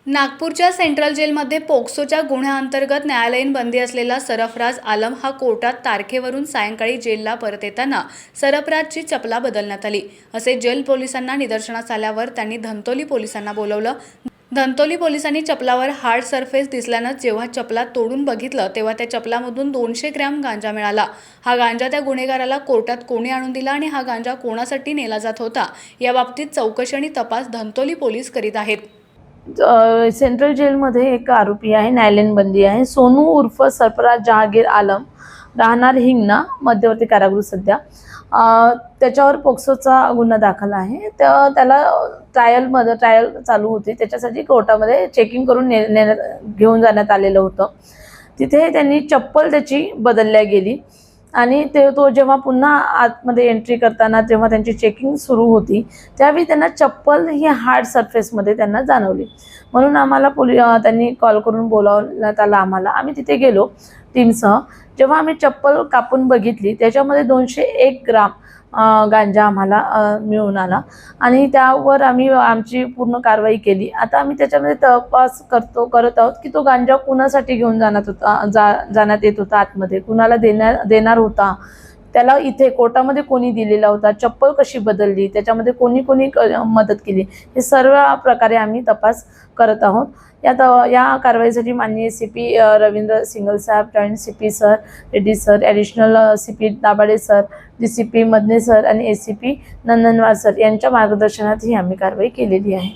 नागपूरच्या सेंट्रल जेलमध्ये पोक्सोच्या गुन्ह्याअंतर्गत न्यायालयीन बंदी असलेला सरफराज आलम हा कोर्टात तारखेवरून सायंकाळी जेलला परत येताना सरफराजची चपला बदलण्यात आली असे जेल पोलिसांना निदर्शनास आल्यावर त्यांनी धंतोली पोलिसांना बोलवलं। धंतोली पोलिसांनी चपलावर हार्ड सरफेस दिसल्यानं जेव्हा चपला तोडून बघितलं तेव्हा त्या चपलामधून 200 ग्रॅम गांजा मिळाला। हा गांजा त्या गुन्हेगाराला कोर्टात कोणी आणून दिला आणि हा गांजा कोणासाठी नेला जात होता याबाबतीत चौकशी आणि तपास धंतोली पोलीस करीत आहेत। सेंट्रल जेलमध्ये एक आरोपी आहे, न्यायालयीन बंदी आहे। सोनू उर्फ सरफराज जहांगीर आलम, राहणार हिंगणा, मध्यवर्ती कारागृह सध्या। त्याच्यावर पोक्सोचा गुन्हा दाखल आहे। त्याला ट्रायल चालू होती, त्याच्यासाठी कोर्टामध्ये चेकिंग करून घेऊन जाण्यात आलेलं होतं। तिथे त्यांनी चप्पल त्याची बदलल्या गेली आणि तो जेव्हा पुन्हा आतमध्ये एंट्री करताना जेव्हा त्यांची चेकिंग सुरू होती त्यावेळी त्यांना चप्पल ही हार्ड सरफेसमध्ये त्यांना जाणवली। म्हणून आम्हाला त्यांनी कॉल करून बोलावण्यात आलं आम्हाला। आम्ही तिथे गेलो टीमसह। जेव्हा आम्ही चप्पल कापून बघितली त्याच्यामध्ये 201 ग्राम गांजा आम्हाला मिळून आला आणि त्यावर आम्ही आमची पूर्ण कारवाई केली। आता आम्ही त्याच्यामध्ये तपास करत आहोत की तो गांजा कुणासाठी घेऊन जाण्यात येत होता, आतमध्ये कुणाला देणार होता, त्याला इथे कोर्टामध्ये कोणी दिलेला होता, चप्पल कशी बदलली, त्याच्यामध्ये कोणी मदत केली, हे सर्व प्रकारे आम्ही तपास करत आहोत। या कारवाईसाठी माननीय CP रवींद्र सिंगल साहेब, joint CP sir Reddy sir, additional CP Dabhade sir, DCP Madane sir आणि ACP नंदनवार सर यांच्या मार्गदर्शनात ही आम्ही कारवाई केलेली आहे।